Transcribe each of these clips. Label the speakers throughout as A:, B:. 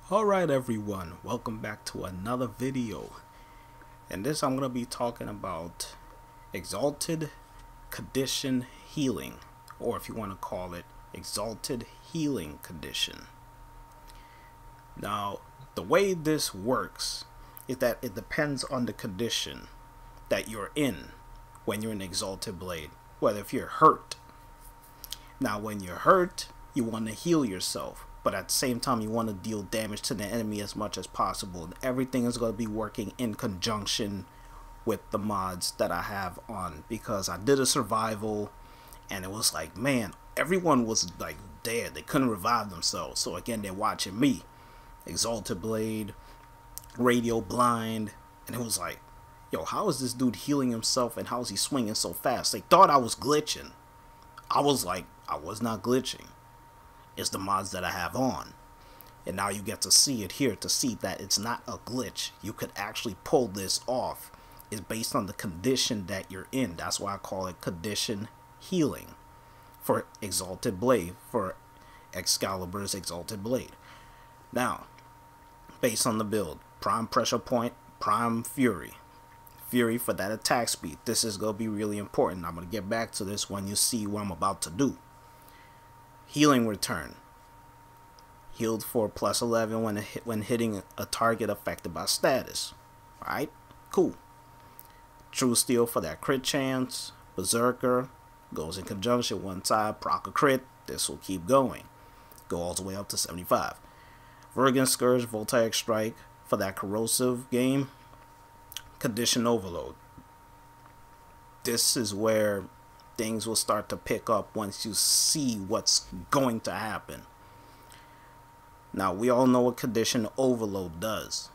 A: Alright everyone, welcome back to another video. In this I'm going to be talking about Exalted Condition Healing, or if you want to call it Exalted Healing Condition. Now, the way this works is that it depends on the condition that you're in when you're in Exalted Blade, whether if you're hurt. Now when you're hurt, you want to heal yourself, but at the same time you want to deal damage to the enemy as much as possible. And everything is going to be working in conjunction with the mods that I have on, because I did a survival and it was like, man, everyone was like dead, they couldn't revive themselves. So again, they're watching me, Exalted Blade, radio blind, and it was like, yo, how is this dude healing himself and how is he swinging so fast? They thought I was glitching. I was like, I was not glitching. It's the mods that I have on. And now you get to see it here, to see that it's not a glitch. You could actually pull this off. It's based on the condition that you're in. That's why I call it condition healing for Exalted Blade, for Excalibur's Exalted Blade. Now, based on the build, prime pressure point, prime fury. Fury for that attack speed. This is going to be really important. I'm going to get back to this when you see what I'm about to do. Healing return. Healed for plus 11 when hitting a target affected by status. Alright? Cool. True Steel for that crit chance. Berserker. Goes in conjunction. One side. Proc a crit. This will keep going. Go all the way up to 75. Vergen Scourge. Voltaic Strike for that corrosive game. Condition overload. This is where things will start to pick up once you see what's going to happen. Now, we all know what condition overload does,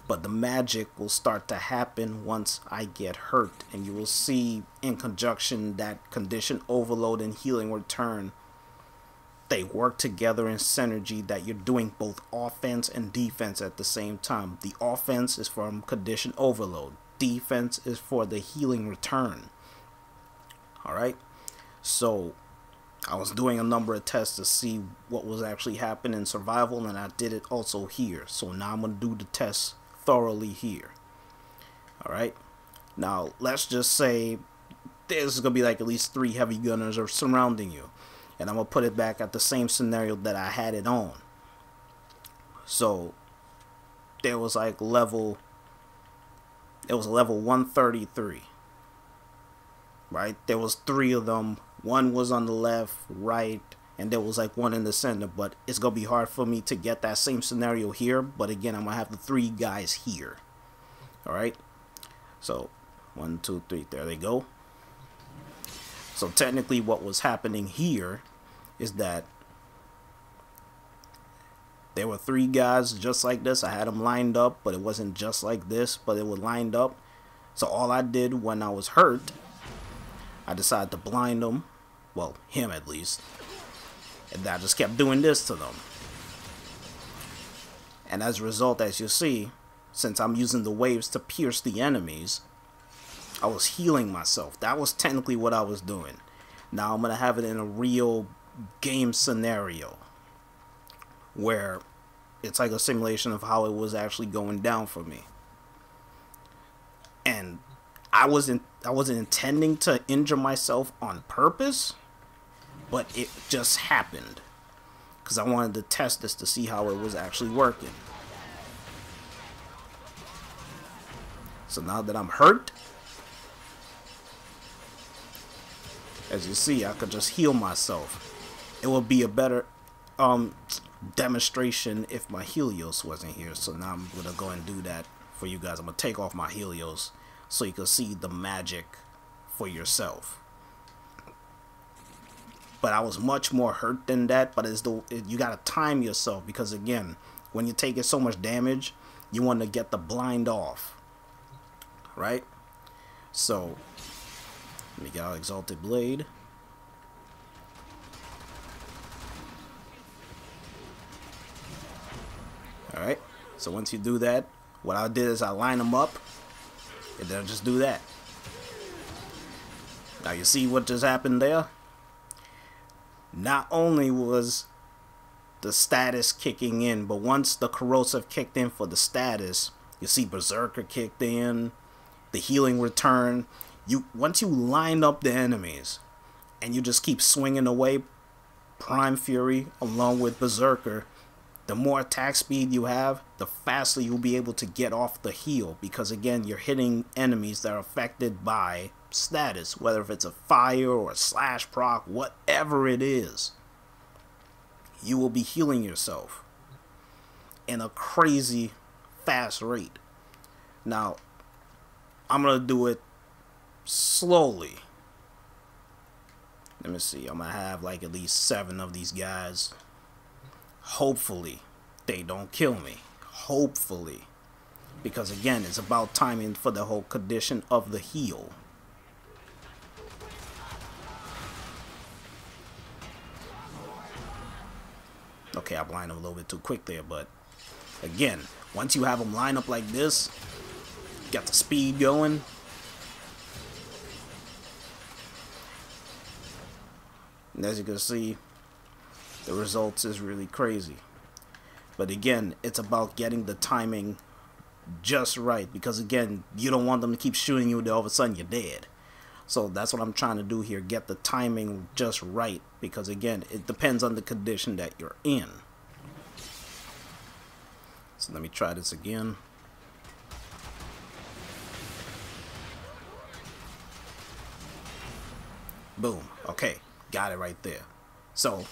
A: but the magic will start to happen once I get hurt, and you will see in conjunction that condition overload and healing return, they work together in synergy, that you're doing both offense and defense at the same time. The offense is from condition overload. Defense is for the healing return. Alright? So, I was doing a number of tests to see what was actually happening in survival, and I did it also here. So now I'm going to do the test thoroughly here. Alright? Now, let's just say there's going to be like at least 3 heavy gunners are surrounding you. And I'm going to put it back at the same scenario that I had it on. So, there was like level 133. Right? There was 3 of them. One was on the left, right, and there was like one in the center. But it's going to be hard for me to get that same scenario here. But again, I'm going to have the 3 guys here. Alright? So, 1, 2, 3. There they go. So technically what was happening here is that there were 3 guys just like this. I had them lined up, but it wasn't just like this, but it was lined up. So all I did when I was hurt, I decided to blind them, well, him at least, and I just kept doing this to them. And as a result, as you see, since I'm using the waves to pierce the enemies, I was healing myself. That was technically what I was doing. Now I'm going to have it in a real game scenario where it's like a simulation of how it was actually going down for me. And I wasn't intending to injure myself on purpose, but it just happened because I wanted to test this to see how it was actually working. So now that I'm hurt, as you see, I could just heal myself. It would be a better demonstration if my Helios wasn't here. So now I'm going to go and do that for you guys. I'm going to take off my Helios so you can see the magic for yourself. But I was much more hurt than that. But you got to time yourself, because again, when you're taking so much damage, you want to get the blind off. Right? So, let me get our Exalted Blade. Alright, so once you do that, what I did is I line them up, and then I'll just do that. Now you see what just happened there? Not only was the status kicking in. But once the corrosive kicked in for the status, you see Berserker kicked in, the healing return. Once you line up the enemies and you just keep swinging away Prime Fury along with Berserker, the more attack speed you have, the faster you'll be able to get off the heal, because again, you're hitting enemies that are affected by status, whether if it's a fire or a slash proc, whatever it is, you will be healing yourself in a crazy fast rate. Now, I'm gonna do it slowly. Let me see, I'm gonna have like at least 7 of these guys. Hopefully they don't kill me. Hopefully. Because again, it's about timing for the whole condition of the heal. Okay, I blinded him a little bit too quick there, but again, once you have them line up like this, got the speed going. And as you can see, the results is really crazy. But again, it's about getting the timing just right, because again, you don't want them to keep shooting you and all of a sudden you're dead. So that's what I'm trying to do here, get the timing just right, because again, it depends on the condition that you're in. So let me try this again. Boom. Okay, got it right there. So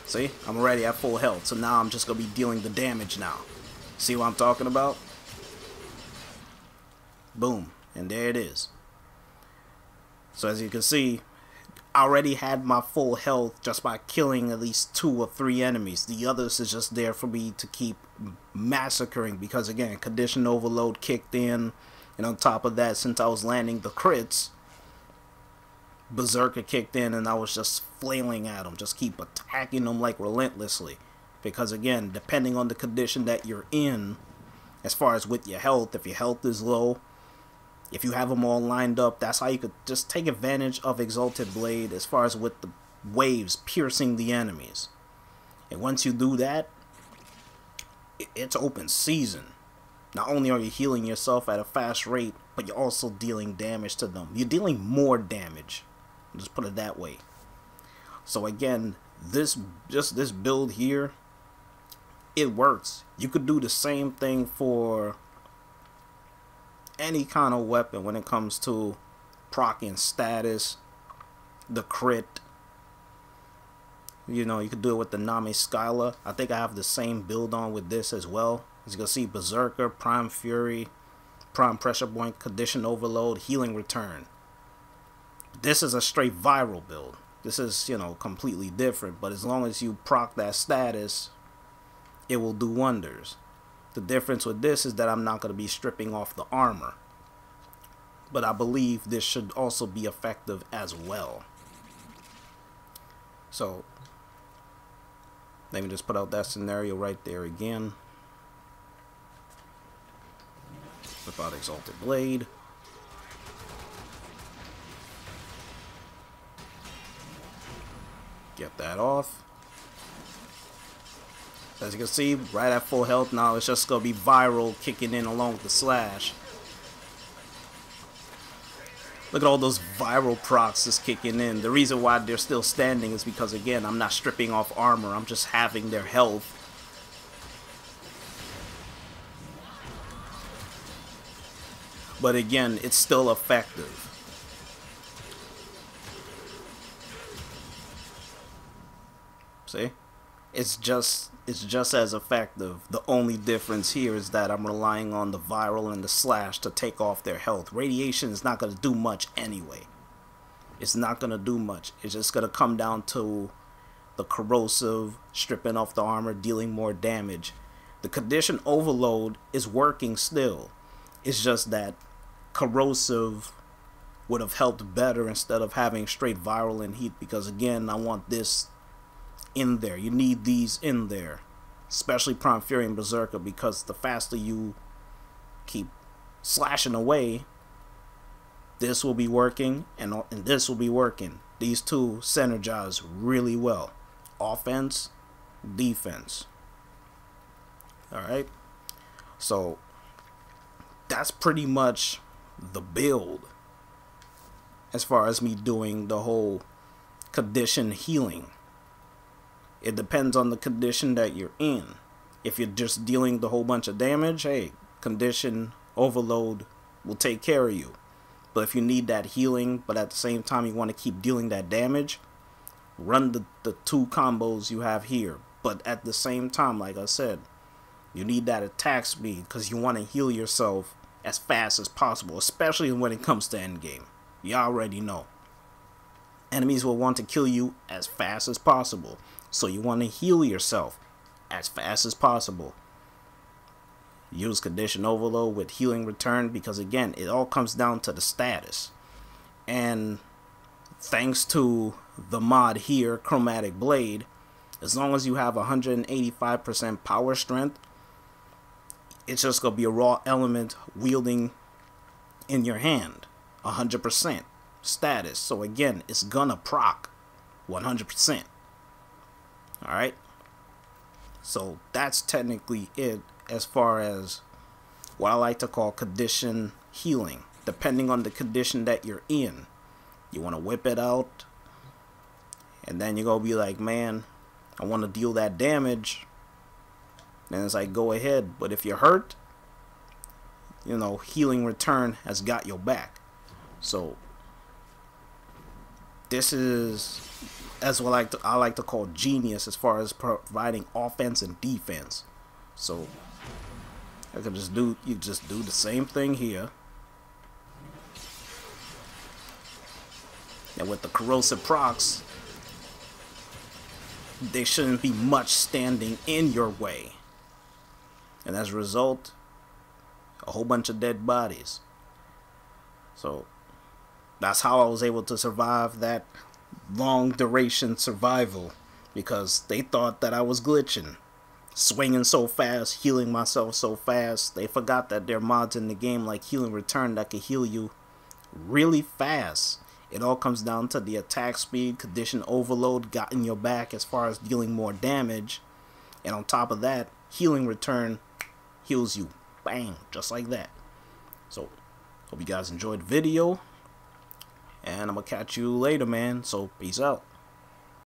A: see, I'm already at full health, so now I'm just gonna be dealing the damage now. See what I'm talking about? Boom, and there it is. So as you can see, I already had my full health just by killing at least 2 or 3 enemies. The others is just there for me to keep massacring, because again, condition overload kicked in, and on top of that, since I was landing the crits, Berserker kicked in, and I was just flailing at them, just keep attacking them like relentlessly. Because again, depending on the condition that you're in, as far as with your health, if your health is low, if you have them all lined up, that's how you could just take advantage of Exalted Blade as far as with the waves piercing the enemies. And once you do that, it's open season. Not only are you healing yourself at a fast rate, but you're also dealing damage to them. You're dealing more damage. Just put it that way. So again, this build here, it works. You could do the same thing for any kind of weapon when it comes to proccing status, the crit. You know, you could do it with the Nami Skyla. I think I have the same build on with this as well. As you can see, Berserker, Prime Fury, Prime Pressure Point, Condition Overload, Healing Return. This is a straight viral build. This is, you know, completely different. But as long as you proc that status, it will do wonders. The difference with this is that I'm not going to be stripping off the armor. But I believe this should also be effective as well. So, let me just put out that scenario right there again. Whip out Exalted Blade. Get that off. As you can see, right at full health now, it's just going to be viral kicking in along with the slash. Look at all those viral procs just kicking in. The reason why they're still standing is because, again, I'm not stripping off armor. I'm just having their health. But again, it's still effective. See? It's just as effective. The only difference here is that I'm relying on the viral and the slash to take off their health. Radiation is not going to do much anyway. It's not going to do much. It's just going to come down to the corrosive, stripping off the armor, dealing more damage. The condition overload is working still. It's just that corrosive would have helped better instead of having straight viral and heat, because again, I want this in there. You need these in there, especially Prime Fury and Berserker, because the faster you keep slashing away, this will be working and this will be working. These two synergize really well. Offense, defense. Alright, so that's pretty much the build as far as me doing the whole condition healing. It depends on the condition that you're in. If you're just dealing the whole bunch of damage, hey, condition overload will take care of you. But if you need that healing, but at the same time you want to keep dealing that damage, run the two combos you have here. But at the same time, like I said, you need that attack speed because you want to heal yourself as fast as possible, especially when it comes to endgame. You already know. Enemies will want to kill you as fast as possible. So you want to heal yourself as fast as possible. Use condition overload with healing return because again, it all comes down to the status. And thanks to the mod here, Chromatic Blade, as long as you have 185% power strength, it's just going to be a raw element wielding in your hand. 100% status. So again, it's going to proc 100%. Alright? So that's technically it as far as what I like to call condition healing. Depending on the condition that you're in. You want to whip it out. And then you're going to be like, man, I want to deal that damage. Then it's like, go ahead. But if you're hurt, you know, healing return has got your back. So this is as what I like to call genius as far as providing offense and defense. So I could just do the same thing here. And with the corrosive procs, they shouldn't be much standing in your way. And as a result, a whole bunch of dead bodies. So that's how I was able to survive that long duration survival, because they thought that I was glitching, swinging so fast, healing myself so fast. They forgot that there are mods in the game like healing return that can heal you really fast. It all comes down to the attack speed, condition overload got in your back as far as dealing more damage, and on top of that, healing return heals you, bang, just like that. So hope you guys enjoyed the video, and I'm gonna catch you later, man. So peace out.